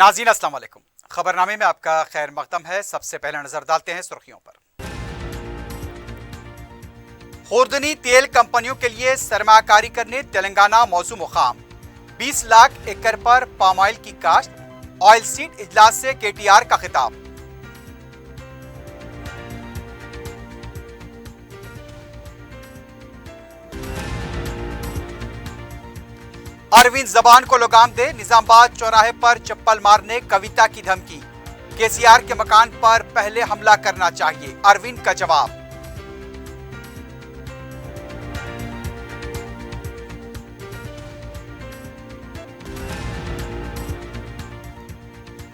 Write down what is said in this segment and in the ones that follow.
नाज़रीन अस्सलाम वालेकुम। खबरनामे में आपका खैर मकदम है। सबसे पहले नजर डालते हैं सुर्खियों पर। खुर्दनी तेल कंपनियों के लिए सरमाकारी करने तेलंगाना मौजू मुकाम। 20 लाख एकड़ पर पाम ऑयल की काश्त। ऑयल सीड इजलास से केटीआर का खिताब। अरविंद जबान को लगाम दे, निजामाबाद चौराहे पर चप्पल मारने कविता की धमकी। केसीआर के मकान पर पहले हमला करना चाहिए, अरविंद का जवाब।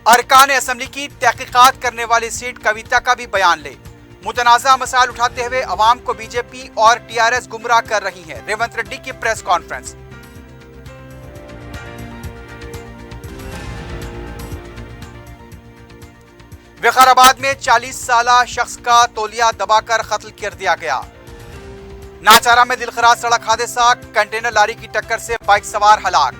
अरकान असम्बली की तहकीकात करने वाली सीट कविता का भी बयान ले। मुतनाज़ा मसाइल उठाते हुए अवाम को बीजेपी और टीआरएस गुमराह कर रही है, रेवंत रेड्डी की प्रेस कॉन्फ्रेंस। विकाराबाद में 40 साला शख्स का तौलिया दबाकर कत्ल कर दिया गया। नाचारा में दिलखराज सड़क हादसा, कंटेनर लारी की टक्कर से बाइक सवार हलाक।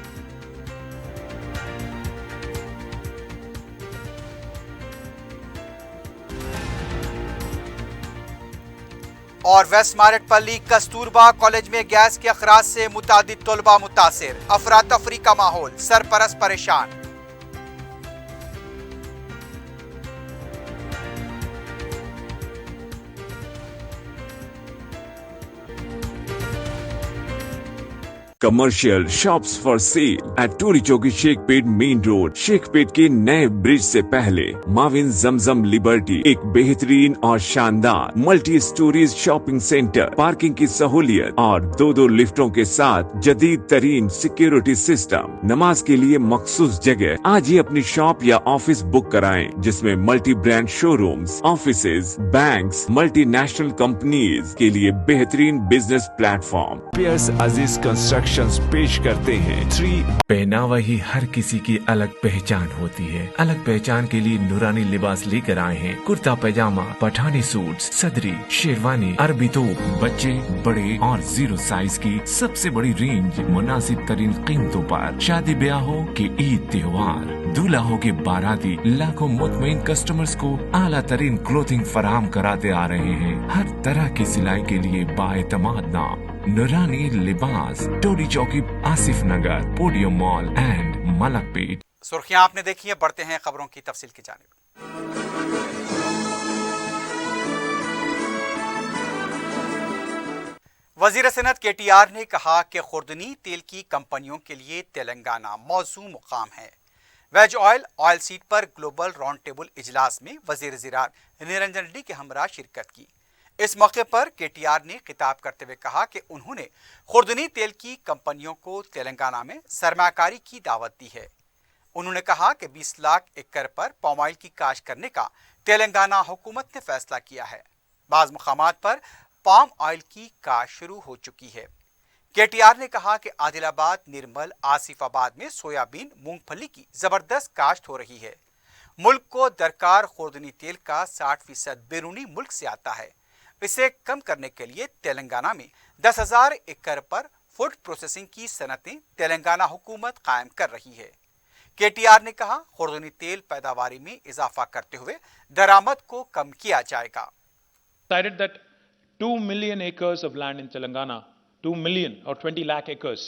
और वेस्ट मारेटपल्ली कस्तूरबा कॉलेज में गैस के अखराज से मुतादिद तलबा मुतासिर, अफरा तफरी का माहौल, सरपरस्त परेशान। Commercial shops for sale at Toli Chowki Shaikpet main road. Shaikpet के नए ब्रिज से पहले माविन जमजम लिबर्टी एक बेहतरीन और शानदार multi storeys shopping centre, parking की सहूलियत और दो लिफ्टों के साथ जदीद तरीन सिक्योरिटी सिस्टम। नमाज के लिए मखसूस जगह। आज ही अपनी शॉप या ऑफिस बुक कराएं, जिसमें multi brand showrooms, offices, banks, multinational companies के लिए बेहतरीन बिजनेस प्लेटफॉर्म। पियर्स अजीज कंस्ट्रक्शन पेश करते हैं 3। पहनावा ही हर किसी की अलग पहचान होती है। अलग पहचान के लिए नूरानी लिबास लेकर आए हैं। कुर्ता पैजामा, पठानी सूट, सदरी, शेरवानी, अरबी तोप, बच्चे, बड़े और 0 साइज की सबसे बड़ी रेंज मुनासिब तरीन कीमतों पर। शादी ब्याह हो के ईद त्योहार, दूल्हा हो के बाराती, लाखों मुतमईन कस्टमर्स को आला तरीन क्लोथिंग फराहम कराते आ रहे हैं। हर तरह की सिलाई के लिए बाएतमाद नाम नूरानी लिबास, टोरी चौकी, आसिफ नगर, पोडियम मॉल एंड मलकपेट। सुर्खियां आपने देखी है, बढ़ते हैं खबरों की तफसील की जानिब। वजीर सेहत केटीआर ने कहा कि खुर्दनी तेल की कंपनियों के लिए तेलंगाना मौजू मुकाम है। वेज ऑयल ऑयल सीड पर ग्लोबल राउंड टेबल इजलास में वजीर ज़राअत निरंजन रेड्डी के हमरा शिरकत की। इस मौके पर केटीआर ने खिताब करते हुए कहा कि उन्होंने खुर्दनी तेल की कंपनियों को तेलंगाना में सरमाकारी की दावत दी है। उन्होंने कहा कि 20 लाख एकड़ पर पाम ऑयल की काश्त करने का तेलंगाना हुकूमत ने फैसला किया है। बाज़ मुकामात पर पाम ऑयल की काश्त शुरू हो चुकी है। केटीआर ने कहा कि आदिलाबाद, निर्मल, आसिफाबाद में सोयाबीन, मूंगफली की जबरदस्त काश्त हो रही है। मुल्क को दरकार खुर्दनी तेल का 60% बैरूनी मुल्क से आता है। इसे कम करने के लिए तेलंगाना में 10,000 एकड़ पर फूड प्रोसेसिंग की सनतें तेलंगाना हुकूमत कायम कर रही है। केटीआर ने कहा खुर्दनी तेल पैदावारी में इजाफा करते हुए दरामद को कम किया जाएगा। Decided that 2 million acres of land in Telangana, 2 million or 20 lakh acres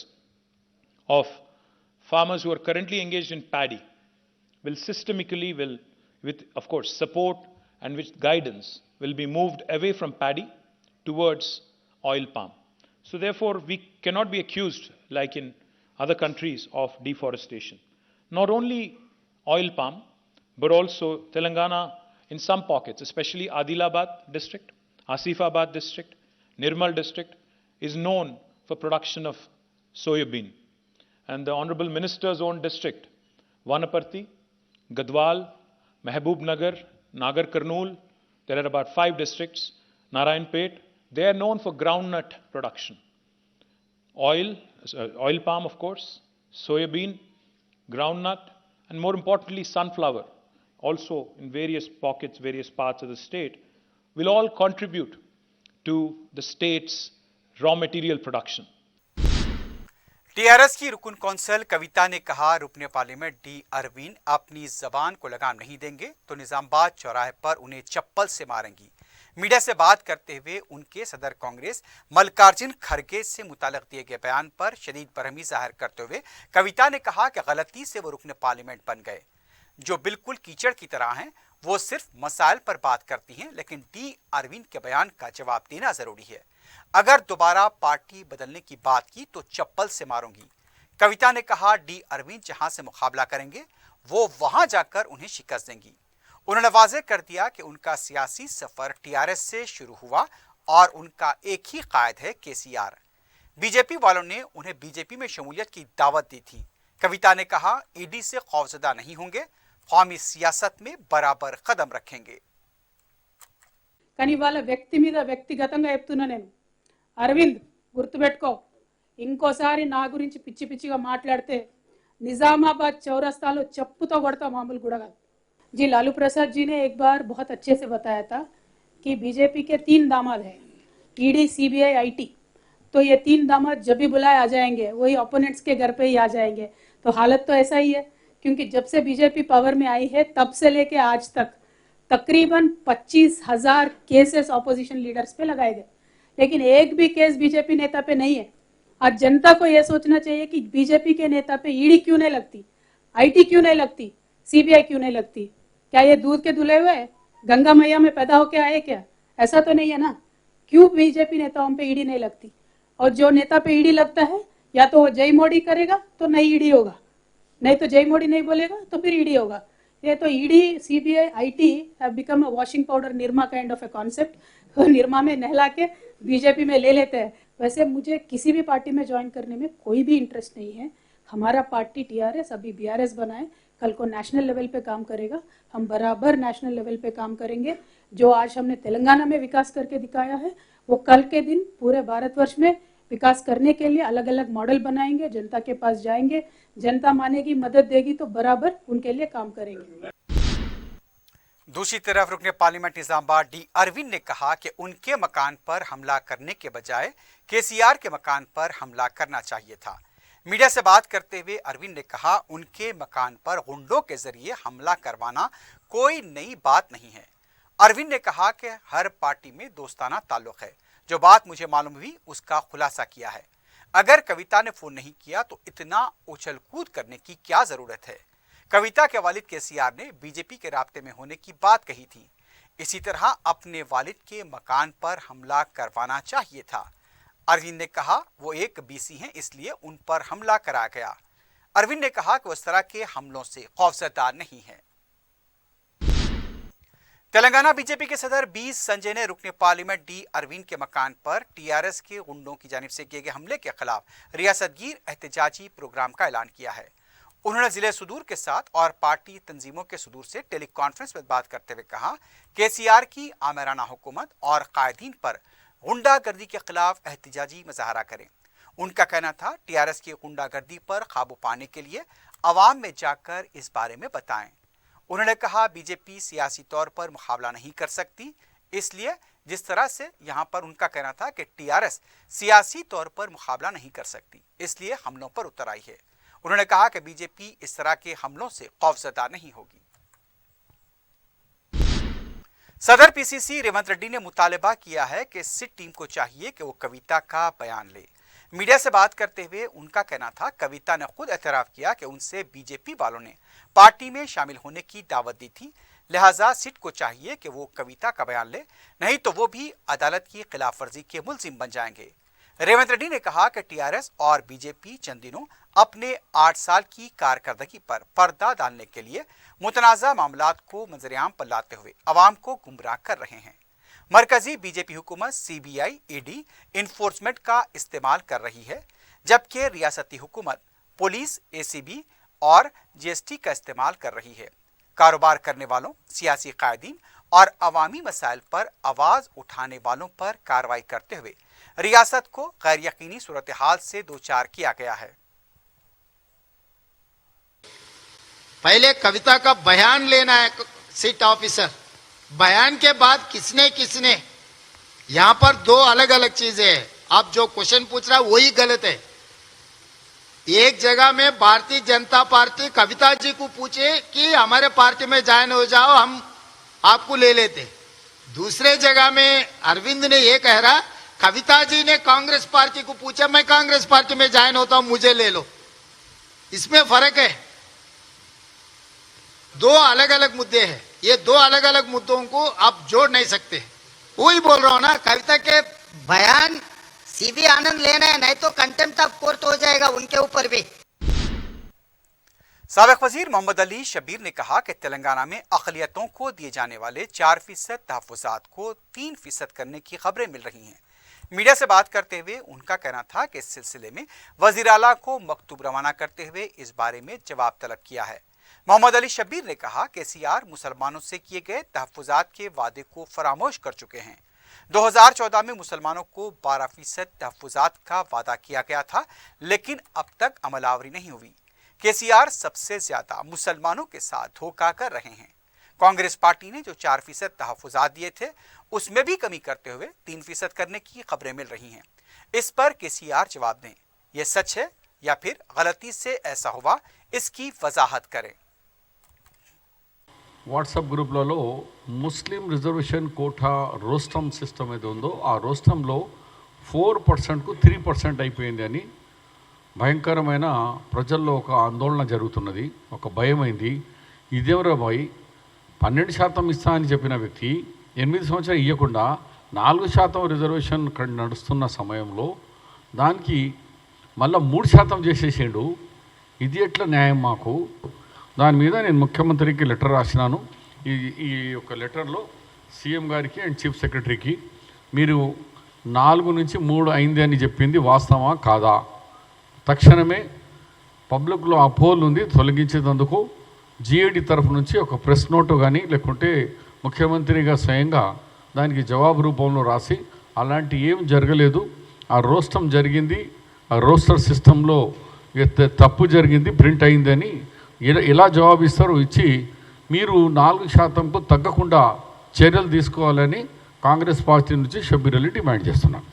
of farmers who are currently engaged in paddy will systemically, with of course support and with guidance, will be moved away from paddy towards oil palm. So therefore, we cannot be accused, like in other countries, of deforestation. Not only oil palm, but also Telangana in some pockets, especially Adilabad district, Asifabad district, Nirmal district, is known for production of soybean. And the Honorable Minister's own district, Vanaparthi, Gadwal, Mehboob Nagar, Nagar Karnool, there are about 5 districts, Narayanpet, they are known for groundnut production. Oil palm of course, soybean, groundnut, and more importantly sunflower, also in various pockets, various parts of the state, will all contribute to the state's raw material production. TRS की रुकन council कविता ने कहा, रुकने parliament D Arvind अपनी जबान को लगाम नहीं देंगे तो निजामबाद चौराहे पर उन्हें चप्पल से मारेंगी। मीडिया से बात करते हुए उनके सदर कांग्रेस मल्लिकार्जुन खड़गे से मुताल्लिक दिए गए बयान पर शदीद बरहमी जाहिर करते हुए कविता ने कहा कि गलती से वो रुकने पार्लियामेंट बन गए, जो बिल्कुल कीचड़ की तरह हैं। वो सिर्फ मसाइल पर बात करती हैं, लेकिन डी अरविंद के बयान का जवाब देना जरूरी है। अगर दोबारा पार्टी बदलने की बात की तो चप्पल से मारूंगी। कविता ने कहा, डी अरविंद जहां से मुकाबला करेंगे वो वहां जाकर उन्हें शिकस्त देंगी। उन्होंने वाज़ेह कर दिया कि उनका सियासी सफर टीआरएस से शुरू हुआ और उनका एक ही कायद है, केसीआर। बीजेपी वालों ने उन्हें बीजेपी में शमूलियत की दावत दी थी। कविता ने कहा, ईडी से खौफजदा नहीं होंगे, कौमी सियासत में बराबर कदम रखेंगे। కానీ వాళ్ళ వ్యక్తి మీద వ్యక్తిగతంగా చెప్తున్నా నేను, అరవింద్ గుర్తుపెట్టుకో, ఇంకోసారి నా గురించి పిచ్చి పిచ్చిగా మాట్లాడితే నిజామాబాద్ చౌరస్తాలో చెప్పుతో కొడతా, మామూలు కూడా కాదు। जी लालू प्रसाद जी ने एक बार बहुत अच्छे से बताया था कि बीजेपी के 3 दामाद हैं, ईडी, सीबीआई, आईटी। तो ये 3 दामाद जब भी बुलाए आ जाएंगे, वही ओपोनेंट्स के घर पे ही आ जाएंगे। तो हालत तो ऐसा ही है, क्योंकि जब से बीजेपी पावर में आई है तब से लेके आज तक तकरीबन 25,000 केसेस ऑपोजिशन लीडर्स पे लगाए गए, लेकिन एक भी केस बीजेपी नेता पे नहीं है। आज जनता को यह सोचना चाहिए कि बीजेपी के नेता पे ईडी क्यों नहीं लगती, आईटी क्यों नहीं लगती, सीबीआई क्यों नहीं लगती। क्या ये दूध के धुले हुए गंगा मैया में पैदा होके आए क्या? ऐसा तो नहीं है ना। क्यों बीजेपी नेताओं पे ईडी नहीं लगती? और जो नेता पे ईडी लगता है, या तो वो जय मोदी करेगा तो नहीं ईडी होगा, नहीं तो जय मोदी नहीं बोलेगा तो फिर ईडी होगा। ये तो ED, CBI, IT have become a washing powder, Nirma kind of a concept. Nirma में नहला के बीजेपी में ले लेते हैं। वैसे मुझे किसी भी पार्टी में ज्वाइन करने में कोई भी इंटरेस्ट नहीं है। हमारा पार्टी टीआरएस अभी बीआरएस बनाए, कल को नेशनल लेवल पे काम करेगा। हम बराबर नेशनल लेवल पे काम करेंगे। जो आज हमने तेलंगाना में विकास करके दिखाया है, वो कल के दिन पूरे भारतवर्ष में विकास करने के लिए अलग अलग मॉडल बनाएंगे, जनता के पास जाएंगे, जनता मानेगी, मदद देगी तो बराबर उनके लिए काम करेंगे। दूसरी तरफ रुकने पार्लियामेंट निजामाबाद डी अरविंद ने कहा कि उनके मकान पर हमला करने के बजाय केसीआर के मकान पर हमला करना चाहिए था। मीडिया से बात करते हुए अरविंद ने कहा, उनके मकान पर गुंडों के जरिए हमला करवाना कोई नई बात नहीं है। अरविंद ने कहा कि हर पार्टी में दोस्ताना ताल्लुक है। जो बात मुझे मालूम हुई उसका खुलासा किया है। अगर कविता ने फोन नहीं किया तो इतना उछल कूद करने की क्या जरूरत है। कविता के वालिद केसीआर ने बीजेपी के राब्ते में होने की बात कही थी। इसी तरह अपने वालिद के मकान पर हमला करवाना चाहिए था। अरविंद ने कहा, वो एक बीसी हैं, इसलिए उन पर हमला करा गया। अरविंद ने कहा कि उस तरह के हमलों से खौफजदा नहीं है। तेलंगाना बीजेपी के सदर बी संजय ने रुकने पार्लियामेंट डी अरविंद के मकान पर टीआरएस के गुंडों की जानिब से किए गए हमले के खिलाफ रियासतगीर एहतजाजी प्रोग्राम का ऐलान किया है। उन्होंने जिले सुदूर के साथ और पार्टी तंजीमों के सुदूर से टेली कॉन्फ्रेंस में बात करते हुए कहा, केसीआर की आमिराना हुकूमत और कायदीन पर गुंडागर्दी के खिलाफ एहतजाजी मुजाहरा करें। उनका कहना था, टीआरएस की गुंडागर्दी पर काबू पाने के लिए अवाम में जाकर इस बारे में बताएं। उन्होंने कहा, बीजेपी सियासी तौर पर मुकाबला नहीं कर सकती, इसलिए जिस तरह से यहाँ पर उनका कहना था कि टीआरएस सियासी तौर पर मुकाबला नहीं कर सकती, इसलिए हमलों पर उतर आई है। उन्होंने कहा कि बीजेपी इस तरह के हमलों से खौफजदा नहीं होगी। सदर पीसीसी रेवंत रेड्डी ने मुतालबा किया है कि सिट टीम को चाहिए कि वो कविता का बयान ले। मीडिया से बात करते हुए उनका कहना था, कविता ने खुद एतराफ किया कि उनसे बीजेपी वालों ने पार्टी में शामिल होने की दावत दी थी, लिहाजा सिट को चाहिए कि वो कविता का बयान ले, नहीं तो वो भी अदालत की खिलाफ वर्जी के मुलजिम बन जाएंगे। रेवंत रेड्डी ने कहा कि टीआरएस और बीजेपी चंद दिनों अपने 8 साल की कारकर्दगी पर पर्दा डालने के लिए मुतनाज़ा मामलात को मंजरेआम पर लाते हुए अवाम को गुमराह कर रहे हैं। मरकजी बीजेपी हुकूमत सीबीआई, ईडी, इन्फोर्समेंट का इस्तेमाल कर रही है, जबकि रियासती हुकूमत पुलिस, एसीबी और जीएसटी का इस्तेमाल कर रही है। कारोबार करने वालों, सियासी कायदीन और अवामी मसाइल पर आवाज उठाने वालों पर कार्रवाई करते हुए रियासत को गैर यकीनी सूरत हाल से दो चार किया गया है। पहले कविता का बयान लेना है सिट ऑफिसर, बयान के बाद किसने किसने, यहां पर 2 अलग अलग चीजें हैं। आप जो क्वेश्चन पूछ रहा है वही गलत है। एक जगह में भारतीय जनता पार्टी कविता जी को पूछे कि हमारे पार्टी में ज्वाइन हो जाओ, हम आपको ले लेते। दूसरे जगह में अरविंद ने ये कह रहा, कविता जी ने कांग्रेस पार्टी को पूछा, मैं कांग्रेस पार्टी में ज्वाइन होता हूं, मुझे ले लो। इसमें फर्क है। दो अलग अलग मुद्दे हैं। ये दो अलग अलग मुद्दों को आप जोड़ नहीं सकते। वही बोल रहा हूं ना, कविता के बयान सीवी आनंद लेना है, नहीं तो कंटेम्प्ट ऑफ कोर्ट हो जाएगा उनके ऊपर भी। साबिक वजीर मोहम्मद अली शब्बीर ने कहा कि तेलंगाना में अक़लियतों को दिए जाने वाले 4% तहफ़्फ़ुज़ात को 3% करने की खबरें मिल रही हैं। मीडिया से बात करते हुए उनका कहना था कि इस सिलसिले में वज़ीर आला को मकतूब रवाना करते हुए इस बारे में जवाब तलब किया है। मोहम्मद अली शब्बीर ने कहा कि सीआर मुसलमानों से किए गए तहफ़्फ़ुज़ात के वादे को फरामोश कर चुके हैं। 2014 में मुसलमानों को 12% तहफ़्फ़ुज़ात का वादा किया गया था, लेकिन अब तक अमलावरी नहीं हुई। केसीआर सबसे ज्यादा मुसलमानों के साथ धोखा कर रहे हैं। कांग्रेस पार्टी ने जो 4% तहफ़्फ़ुज़ात दिए थे, उसमें भी कमी करते हुए 3% करने की खबरें मिल रही हैं। इस पर केसीआर जवाब दें, यह सच है या फिर गलती से ऐसा हुआ, इसकी वजाहत करें। వాట్సాప్ గ్రూప్లలో ముస్లిం రిజర్వేషన్ కోటా రోస్టమ్ సిస్టమ్ ఏదో ఉందో ఆ రోస్టంలో 4%కు 3% అయిపోయింది అని భయంకరమైన ప్రజల్లో ఒక ఆందోళన జరుగుతున్నది, ఒక భయమైంది. ఇదేవరా భయ్ 12% ఇస్తా అని చెప్పిన వ్యక్తి 8 సంవత్సరాలు ఇవ్వకుండా 4% రిజర్వేషన్ నడుస్తున్న సమయంలో దానికి మళ్ళీ 3% చేసేసిండు. ఇది ఎట్లా న్యాయం మాకు? దాని మీద నేను ముఖ్యమంత్రికి లెటర్ రాసినాను. ఈ యొక్క లెటర్లో సీఎం గారికి అండ్ చీఫ్ సెక్రటరీకి మీరు 4 నుంచి 3 అయింది అని చెప్పింది వాస్తవా కాదా? తక్షణమే పబ్లిక్లో అపోహలు ఉంది, తొలగించేందుకు జిఏడి తరఫు నుంచి ఒక ప్రెస్ నోటు కానీ లేకుంటే ముఖ్యమంత్రిగా స్వయంగా దానికి జవాబు రూపంలో రాసి అలాంటి ఏం జరగలేదు, ఆ రోస్టం జరిగింది, ఆ రోస్టర్ సిస్టంలో తప్పు జరిగింది, ప్రింట్ అయిందని ఎలా జవాబు ఇస్తారో ఇచ్చి మీరు 4%కు తగ్గకుండా చర్యలు తీసుకోవాలని కాంగ్రెస్ పార్టీ నుంచి షబ్బీర్ అలీ డిమాండ్ చేస్తున్నారు.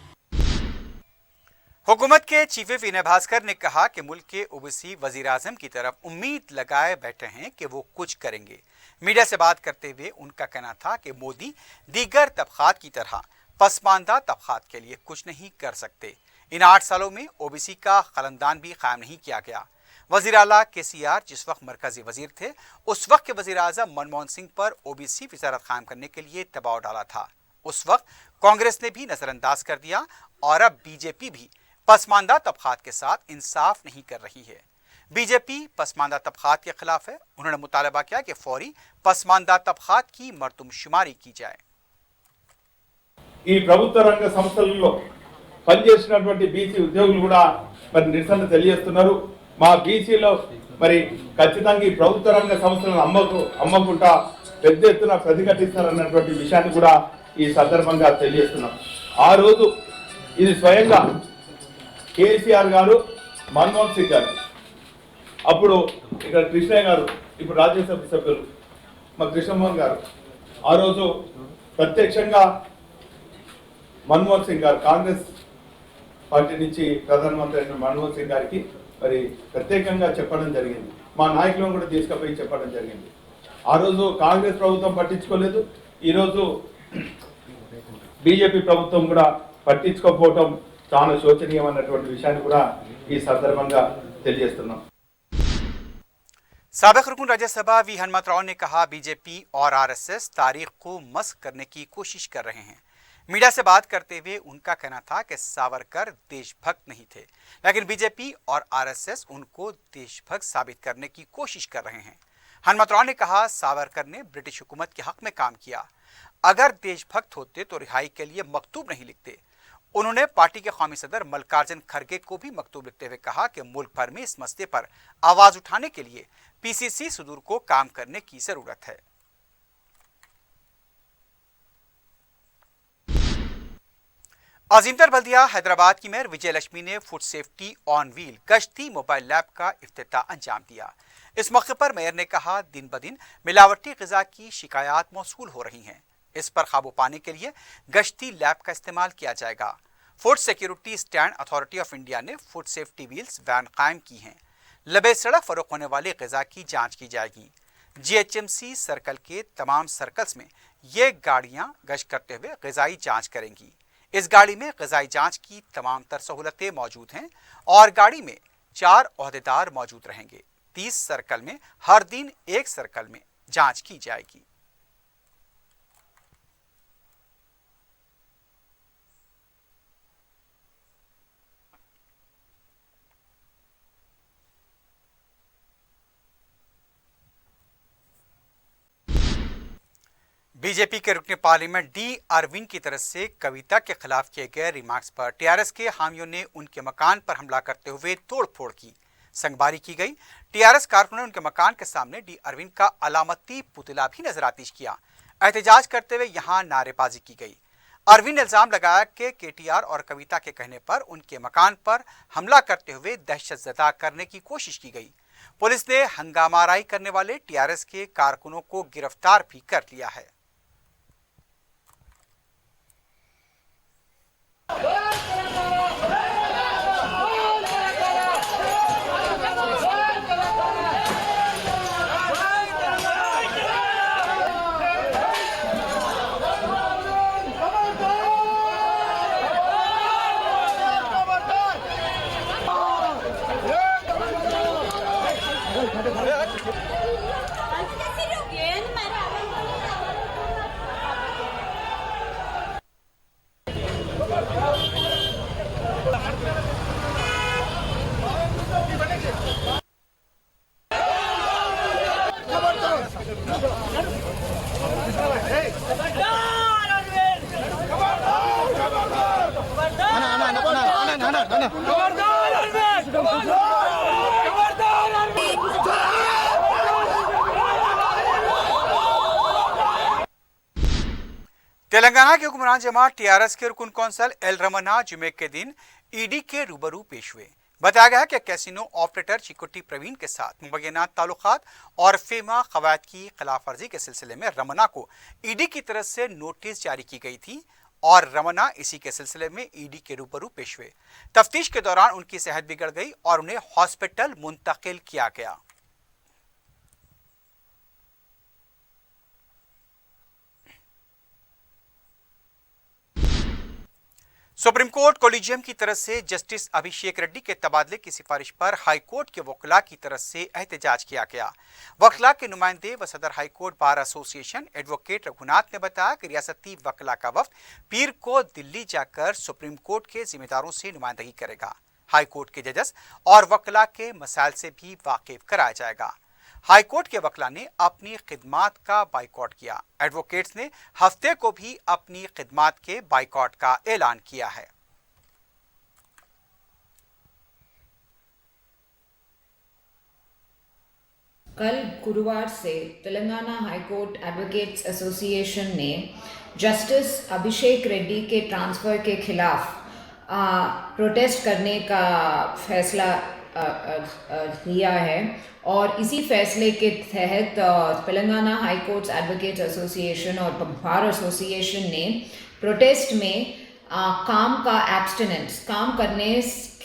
हुकूमत के चीफ विप विनय भास्कर ने कहा कि मुल्क के ओबीसी वजीर आजम की तरफ उम्मीद लगाए बैठे हैं कि वो कुछ करेंगे। मीडिया से बात करते हुए उनका कहना था कि मोदी दीगर तबकात की तरह पसमानदा तबकात के लिए कुछ नहीं कर सकते। इन 8 सालों में ओबीसी का खानदान भी कायम नहीं किया गया। वजीर आला केसीआर जिस वक्त मरकजी वजीर थे, उस वक्त के वजीर आजम मनमोहन सिंह पर ओबीसी वजारत कायम करने के लिए दबाव डाला था। उस वक्त कांग्रेस ने भी नजरअंदाज कर दिया और अब बीजेपी भी पसमानदा तबकात के साथ इंसाफ नहीं कर रही है। बीजेपी पसमानदा तबकात के खिलाफ है। उन्होंने मुतालबा किया कि फौरी पसमानदा तबकात की मर्दमशुमारी की जाए। ఈ ప్రభుత్వ రంగ సంస్థలలో పనిచేస్తున్నటువంటి బీసీ ఉద్యోగులు కూడా మరి నిరసన తెలియజేస్తున్నారు. మా బీసీలో మరి ఖచ్చితంగా ఈ ప్రభుత్వ రంగ సంస్థలను అమ్మకుండా పెద్ద ఎత్తున ప్రతిఘటిస్తారన్నటువంటి విషయాన్ని కూడా ఈ సందర్భంగా తెలియజేస్తున్నాం. ఆ రోజు ఇది స్వయంగా కేసీఆర్ గారు, మన్మోహన్ సింగ్ గారు, అప్పుడు ఇక్కడ కృష్ణయ్య గారు, ఇప్పుడు రాజ్యసభ సభ్యులు మా కృష్ణమోహన్ గారు, ఆ రోజు ప్రత్యక్షంగా మన్మోహన్ సింగ్ గారు కాంగ్రెస్ పార్టీ నుంచి ప్రధానమంత్రి అయిన మన్మోహన్ సింగ్ గారికి మరి ప్రత్యేకంగా చెప్పడం జరిగింది. మా నాయకులను కూడా తీసుకుపోయి చెప్పడం జరిగింది. ఆ రోజు కాంగ్రెస్ ప్రభుత్వం పట్టించుకోలేదు. ఈరోజు బీజేపీ ప్రభుత్వం కూడా పట్టించుకోకపోవటం చాలా శోచనీయమైనటువంటి విషయాన్ని కూడా ఈ సందర్భంగా తెలియజేస్తున్నాం. साबिक रुकन राज्यसभा वी हनुमत राव ने कहा, बीजेपी और आरएसएस तारीख को मस्क करने की कोशिश कर रहे हैं। मीडिया से बात करते हुए उनका कहना था कि सावरकर देशभक्त नहीं थे, लेकिन बीजेपी और आरएसएस उनको देशभक्त साबित करने की कोशिश कर रहे हैं। हनुमत राव ने कहा, सावरकर ने ब्रिटिश हुकूमत के हक में काम किया। अगर देशभक्त होते तो रिहाई के लिए मकतूब नहीं लिखते। उन्होंने पार्टी के कौमी सदर मल्लिकार्जुन खड़गे को भी मकतूब लिखते हुए कहा कि मुल्क भर में इस मसले पर आवाज उठाने के लिए पीसीसी सुदूर को काम करने की जरूरत है। अजीमतर बल्दिया हैदराबाद की मेयर विजय लक्ष्मी ने फूड सेफ्टी ऑन व्हील गश्ती मोबाइल लैब का इफ्तिताह अंजाम दिया। इस मौके पर मेयर ने कहा, दिन ब दिन मिलावटी ग़िज़ा की शिकायत मौसूल हो रही हैं। इस पर काबू पाने के लिए गश्ती लैब का इस्तेमाल किया जाएगा। Food security stand authority of India ने फूड सेफ्टी व्हील्स वैन कायम की हैं। लबे सड़क फरोख्त होने वाली ग़िज़ा की जांच की जाएगी। जीएचएमसी सर्कल के तमाम सर्कल्स में ये गाड़ियां गश्त करते हुए ग़िज़ाई जांच करेंगी। इस गाड़ी में ग़िज़ाई जांच की तमाम तर सहूलतें मौजूद हैं और गाड़ी में 4 ओहदेदार मौजूद रहेंगे। 30 सर्कल में हर दिन एक सर्कल में जांच की जाएगी। बीजेपी के रुकने पार्लियामेंट डी अरविंद की तरफ से कविता के खिलाफ किए गए रिमार्क्स पर टीआरएस के हामियों ने उनके मकान पर हमला करते हुए तोड़फोड़ की, संगबारी की गई। टीआरएस कारकुनों ने उनके मकान के सामने डी अरविंद का अलामती पुतला भी नजरातीश किया। एहतजाज करते हुए यहां नारेबाजी की गई। अरविंद ने इल्जाम लगाया कि केटीआर और कविता के कहने पर उनके मकान पर हमला करते हुए दहशत ज़दा करने की कोशिश की गई। पुलिस ने हंगामाराई करने वाले टीआरएस के कारकुनों को गिरफ्तार भी कर लिया है। तेलंगाना के हुक्मरान जमात टीआरएस के रुकन कौंसल एल रमन्ना जुमे के दिन ईडी के रूबरू पेश हुए। बताया गया कि कैसीनो ऑपरेटर चिकुट्टी प्रवीण के साथ मुबैना ताल्लुकात और फेमा कवायद की खिलाफ वर्जी के सिलसिले में रमन्ना को ईडी की तरफ से नोटिस जारी की गई थी और रमन्ना इसी के सिलसिले में ईडी के रूबरू पेश हुए। तफ्तीश के दौरान उनकी सेहत बिगड़ गई और उन्हें हॉस्पिटल मुंतकिल किया गया। सुप्रीम कोर्ट कोलिजियम की तरफ से जस्टिस अभिषेक रेड्डी के तबादले की सिफारिश पर हाई कोर्ट के वकला की तरफ से एहतजाज किया गया। वकला के नुमाइंदे व सदर high court bar association advocate Raghunath ने बताया कि रियासती वकला का वफ्द पीर को दिल्ली जाकर सुप्रीम कोर्ट के जिम्मेदारों से नुमाइंदगी करेगा। हाई कोर्ट के जजेस और वकला के मसाइल से भी वाकिफ कराया जाएगा। हाई कोर्ट के वकला ने अपनी खिदमात का बाइकॉट किया। एडवोकेट्स ने हफ्ते को भी अपनी खिदमात के बाइकॉट का ऐलान किया है। कल गुरुवार से Telangana high court advocates association ने जस्टिस अभिषेक रेड्डी के ट्रांसफ़र के खिलाफ प्रोटेस्ट करने का फैसला लिया है और इसी फैसले के तहत Telangana high courts advocates association और बार एसोसिएशन ने प्रोटेस्ट में काम का एब्स्टिनेंस, काम करने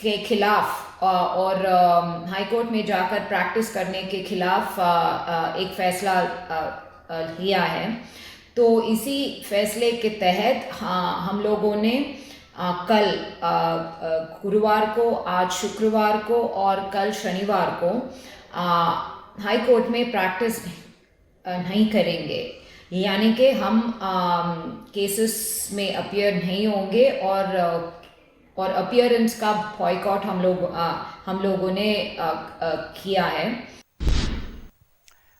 के खिलाफ और हाई कोर्ट में जाकर प्रैक्टिस करने के खिलाफ एक फ़ैसला लिया है। तो इसी फैसले के तहत हम लोगों ने कल गुरुवार को, आज शुक्रवार को और कल शनिवार को हाई कोर्ट में प्रैक्टिस नहीं करेंगे, यानी कि हम केसेस में अपीयर नहीं होंगे और अपीयरेंस का बॉयकॉट हम लोगों ने किया है।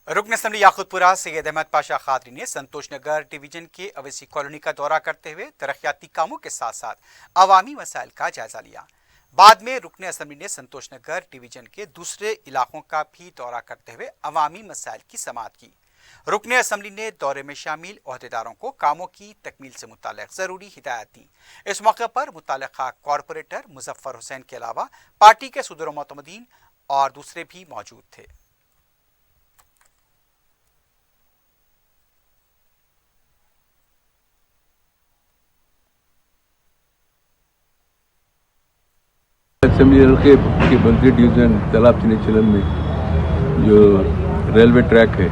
रुकन असम्बली याकूतपुरा सैयद अहमद पाशा खादरी ने संतोष नगर डिवीजन के अवैसी कॉलोनी का दौरा करते हुए तरक्याती कामों के साथ साथ अवामी मसाइल का जायजा लिया। बाद में रुकन असम्बली ने संतोष नगर डिवीजन के दूसरे इलाकों का भी दौरा करते हुए अवामी मसाइल की समाअत की। रुकन असम्बली ने दौरे में शामिल ओहदेदारों को कामों की तकमील से मुताल्लिक़ ज़रूरी हिदायत दी। इस मौके पर मुताल्लिक़ा कॉरपोरेटर मुजफ्फर हुसैन के अलावा पार्टी के सदर व मुतमदीन और दूसरे भी मौजूद थे। असेंबली हल्के के बंदरी डिवीजन तालाब चलन में जो रेलवे ट्रैक है,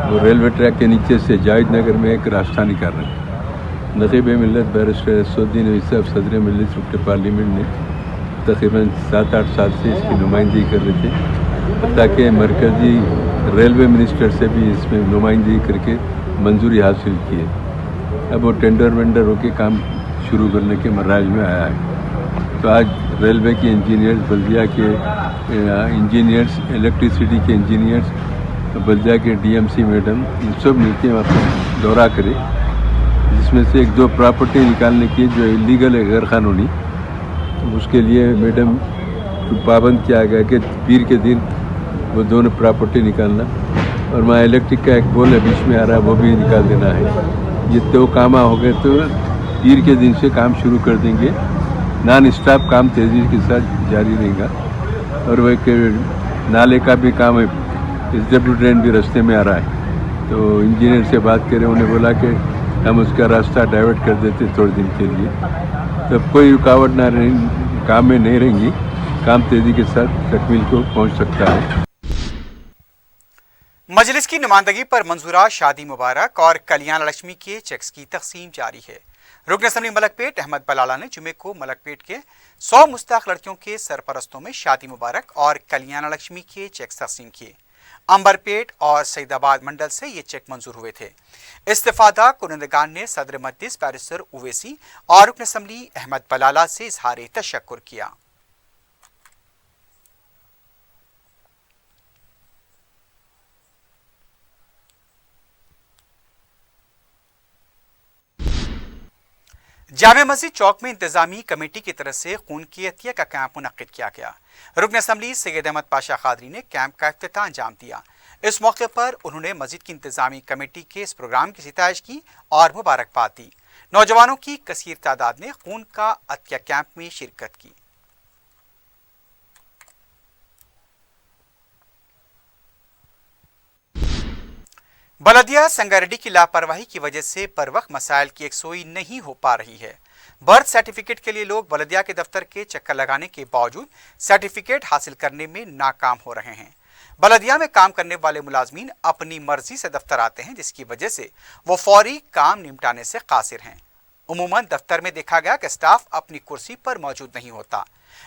वो रेलवे ट्रैक के नीचे से जाहिद नगर में एक रास्ता निकाल रहे हैं। नकीब मिल्लत बैरिस्टर असदुद्दीन यूसुफ सदर मजलिस रुकन पार्लियामेंट ने तकरीबन 7-8 साल से इसकी नुमाइंदगी कर रहे थे, ताकि मरकज़ी रेलवे मिनिस्टर से भी इसमें नुमाइंदगी करके मंजूरी हासिल की है। अब वो टेंडर वेंडर होकर काम शुरू करने के मराज में आया है। तो आज रेलवे के इंजीनियर्स, बल्दिया के इंजीनियर्स, इलेक्ट्रिसिटी के इंजीनियर्स, बल्दिया के डीएमसी मैडम, इन सब मिलकर वहाँ पर दौरा करे, जिसमें से 1-2 प्रॉपर्टी निकालने की जो इलीगल है, गैर कानूनी, तो उसके लिए मैडम को पाबंद किया गया कि पीर के दिन वो दोनों प्रॉपर्टी निकालना, और वहाँ इलेक्ट्रिक का एक पोल है बीच में आ रहा है, वो भी निकाल देना है। ये 2 काम हो गए तो पीर के दिन से काम शुरू कर देंगे। नॉन स्टॉप काम तेज़ी के साथ जारी रहेगा। और वह के नाले का भी काम है, SW ट्रेन भी रास्ते में आ रहा है, तो इंजीनियर से बात करें, उन्हें बोला कि हम उसका रास्ता डाइवर्ट कर देते थोड़े दिन के लिए, तब कोई रुकावट ना रही, काम में नहीं रहेंगी, काम तेज़ी के साथ तकमील को पहुंच सकता है। मजलिस की नुमाइंदगी पर मंजूरा शादी मुबारक और कल्याण लक्ष्मी के चेक्स की तकसीम जारी है। रुकन असम्बली मलकपेट अहमद बलाला ने जुमे को मलकपेट के 100 मुस्ताक लड़कियों के सरपरस्तों में शादी मुबारक और कल्याण लक्ष्मी के चेक्स तकसीम किए। अंबरपेट और सईदाबाद मंडल से ये चेक मंजूर हुए थे। इस्तिफादा कुनंदगान ने सदर मजलिस बैरिस्टर उवैसी और रुकन असम्बली अहमद बलाला से इजहार तशक्कुर किया। जामे मस्जिद चौक में इंतजामी कमेटी की तरफ से खून की अतिया का कैंप मुनक्किद किया गया। रुकन असम्बली सैयद अहमद पाशा कादरी ने कैंप का इफ्तिताह अंजाम दिया। इस मौके पर उन्होंने मस्जिद की इंतजामी कमेटी के इस प्रोग्राम की सिताइश की और मुबारकबाद दी। नौजवानों की कसीर तादाद ने खून का अतिया कैंप में शिरकत की। बलदिया संगारेड्डी की लापरवाही की वजह से बर वक्त मसाइल की यकसोई नहीं हो पा रही है। बर्थ सर्टिफिकेट के लिए लोग बलदिया के दफ्तर के चक्कर लगाने के बावजूद सर्टिफिकेट हासिल करने में नाकाम हो रहे हैं। बलदिया में काम करने वाले मुलाजमीन अपनी मर्जी से दफ्तर आते हैं, जिसकी वजह से वो फौरी काम निपटाने से कासिर हैं। उमूमन दफ्तर में देखा गया कि स्टाफ अपनी कुर्सी पर मौजूद नहीं होता।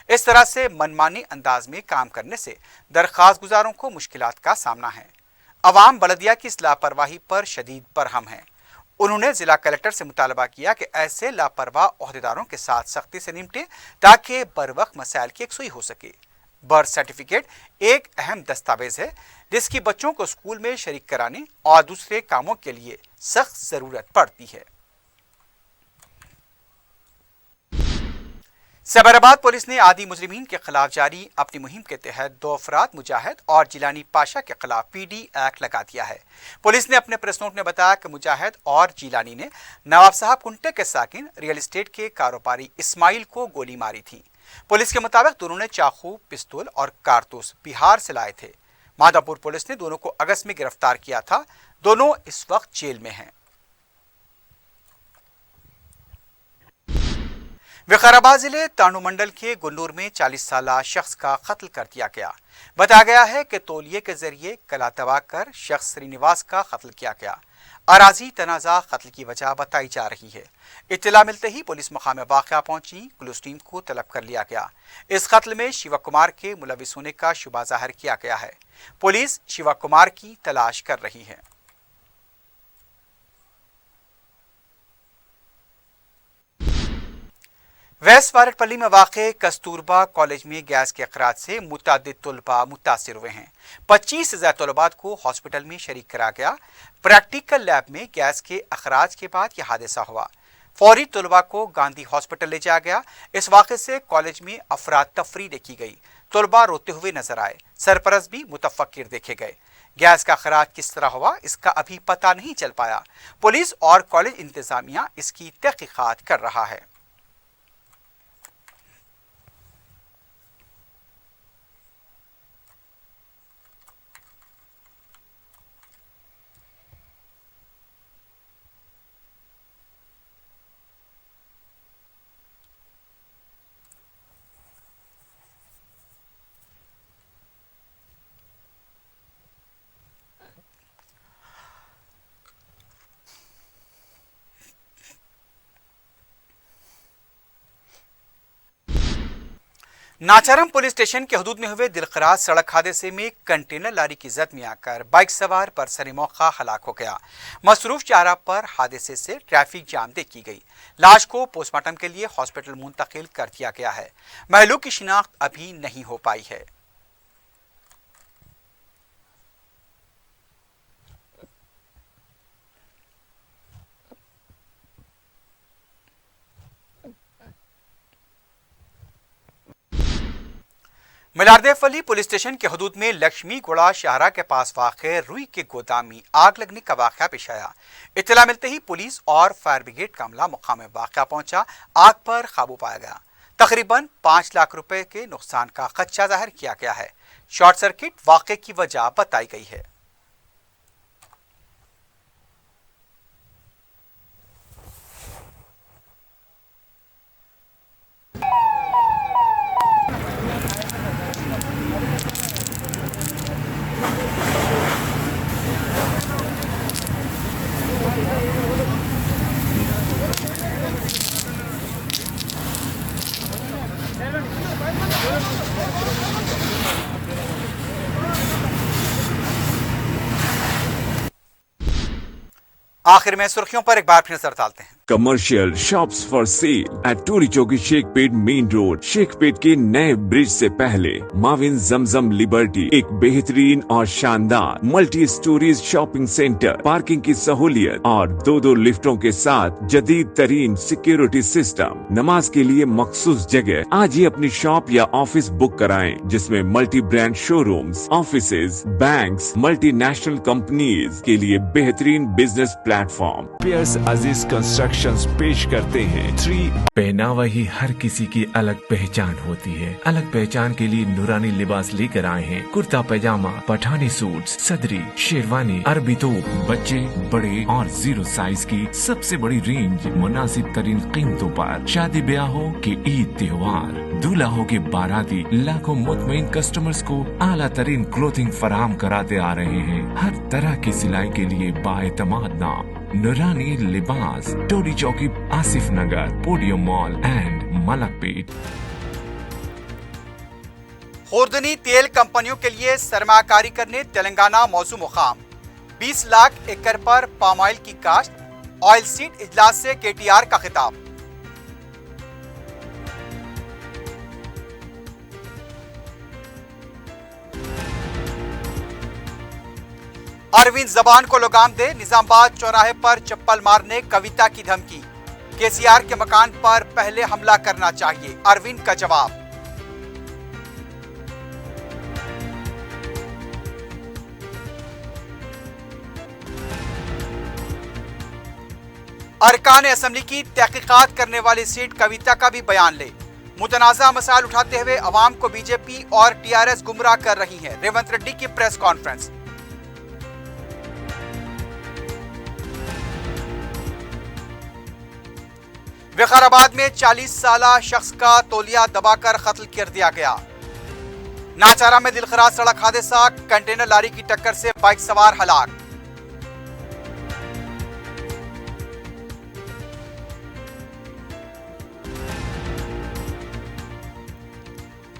इस तरह से मनमानी अंदाज में काम करने से दरख्वास्त गुजारों को मुश्किलात का सामना है। अवाम बलदिया की इस लापरवाही पर शदीद बरहम है। उन्होंने जिला कलेक्टर से मुतालबा किया कि ऐसे लापरवाह ओहदेदारों के साथ सख्ती से निपटे ताकि बर वक्त मसाइल की यकसुई हो सके। बर्थ सर्टिफिकेट एक अहम दस्तावेज है जिसकी बच्चों को स्कूल में शरीक कराने और दूसरे कामों के लिए सख्त जरूरत पड़ती है। सैबराबाद पुलिस ने आदि मुजरिमीन के खिलाफ जारी अपनी मुहिम के तहत 2 अफराद मुजाहिद और जिलानी पाशा के खिलाफ PD एक्ट लगा दिया है। पुलिस ने अपने प्रेस नोट में बताया कि मुजाहिद और जिलानी ने नवाब साहब कुंटे के साकिन रियल एस्टेट के कारोबारी इस्माइल को गोली मारी थी। पुलिस के मुताबिक दोनों ने चाकू, पिस्तौल और कारतूस बिहार से लाए थे। माधापुर पुलिस ने दोनों को अगस्त में गिरफ्तार किया था। दोनों इस वक्त जेल में हैं। विकाराबाद जिले तांडू मंडल के गुन्नूर में 40 साला शख्स का कत्ल कर दिया गया। बताया गया है कि तौलिए के जरिए गला दबा कर शख्स श्रीनिवास का कत्ल किया गया। अराजी तनाजा कत्ल की वजह बताई जा रही है। इत्तला मिलते ही पुलिस मकाम वाक़या पहुंची, पुलिस टीम को तलब कर लिया गया। इस कत्ल में शिवा कुमार के मुलविस होने का शुबा जाहिर किया गया है। पुलिस शिवा कुमार की तलाश कर रही है। वेस्ट वारटपल्ली में वाक़े कस्तूरबा कॉलेज में गैस के अखराज से मुतअद्दिद तलबा मुतासिर हुए हैं। 25 से ज़्यादा तलबात को हॉस्पिटल में शरीक करा गया। प्रैक्टिकल लैब में गैस के अखराज के बाद यह हादसा हुआ। फौरी तलबा को गांधी हॉस्पिटल ले जाया गया। इस वाक़े से कॉलेज में अफरा तफरी देखी गई। तलबा रोते हुए नजर आए। सरपरस्त भी मुतफक्किर देखे गए। गैस का अखराज किस तरह हुआ इसका अभी पता नहीं चल पाया। पुलिस और कॉलेज इंतजामिया इसकी तहकीकात कर रहा है। नाचारम पुलिस स्टेशन के हदूद में हुए दिलखराज सड़क हादसे में कंटेनर लारी की जद में आकर बाइक सवार पर सरी मौका हलाक हो गया। मसरूफ चारा पर हादसे से ट्रैफिक जाम दे की गई। लाश को पोस्टमार्टम के लिए हॉस्पिटल मुंतकिल कर दिया गया है। महलूक की शिनाख्त अभी नहीं हो पाई है। मलारदेफली पुलिस स्टेशन के हदूद में लक्ष्मी गुड़ा शाहरा के पास वाक़े रुई के गोदाम में आग लगने का वाक़या पेश आया। इत्तला मिलते ही पुलिस और फायर ब्रिगेड का अमला मकाम वाक़या पहुंचा। आग पर काबू पाया गया। तकरीबन 5 लाख रुपए के नुकसान का खदशा जाहिर किया गया है। शॉर्ट सर्किट वाक़े की वजह बताई गई है। आखिर में सुर्खियों पर एक बार फिर नजर डालते हैं। Commercial shops for sale at Toli Chowki Shaikpet main road. Shaikpet के नए ब्रिज से पहले माविन जमजम लिबर्टी एक बेहतरीन और शानदार multi storeys shopping centre, parking की सहूलियत और 2 लिफ्टों के साथ जदीद तरीन सिक्योरिटी सिस्टम, नमाज के लिए मखसूस जगह। आज ही अपनी शॉप या ऑफिस बुक कराएं, जिसमें multi brand showrooms, offices, banks, multinational companies के लिए बेहतरीन बिजनेस प्लेटफॉर्म। पियर्स अजीज कंस्ट्रक्शंस पेश करते हैं 3 पहनावा ही हर किसी की अलग पहचान होती है। अलग पहचान के लिए नूरानी लिबास लेकर आए हैं। कुर्ता पैजामा, पठानी सूट, सदरी, शेरवानी, अरबी तोप, बच्चे, बड़े और 0 साइज की सबसे बड़ी रेंज मुनासिब तरीन कीमतों पर। शादी ब्याह हो के ईद त्योहार, दूल्हा हो के बाराती, लाखों मुतमईन कस्टमर्स को आला तरीन क्लोथिंग फराहम कराते आ रहे हैं। हर तरह की सिलाई के लिए बाएतमाद नाम नूरानी लिबास, टोरी चौकी, आसिफ नगर, पोडियम मॉल एंड मलकपेट। खुर्दनी तेल कंपनियों के लिए सरमाकारी करने तेलंगाना मौजू मुकाम। 20 लाख एकड़ पर पाम ऑयल की काश्त। ऑयल सीड इजलास से KTR का खिताब। अरविंद जबान को लगाम दे, निजामाबाद चौराहे पर चप्पल मारने कविता की धमकी। KCR के मकान पर पहले हमला करना चाहिए, अरविंद का जवाब। अरकान असम्बली की तहकीकात करने वाली सीट कविता का भी बयान ले। मुतनाज़ा मसाइल उठाते हुए अवाम को बीजेपी और TRS गुमराह कर रही है, रेवंत रेड्डी की प्रेस कॉन्फ्रेंस। विकाराबाद में 40 साला शख्स का तौलिया दबाकर कत्ल कर दिया गया। नाचारा में दिलखराज सड़क हादसा, कंटेनर लारी की टक्कर से बाइक सवार हलाक।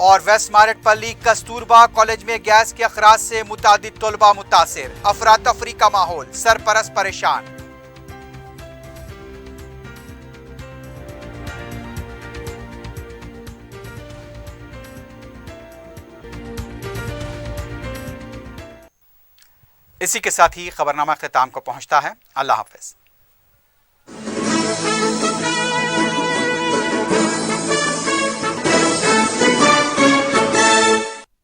और वेस्ट मारेटपल्ली कस्तूरबा कॉलेज में गैस के अखराज से मुतादिद तलबा मुतासिर, अफरा तफरी का माहौल, सरपरस्त परेशान। इसी के साथ ही खबरनामा ख्ताम को पहुंचता है। अल्लाह हाफिज।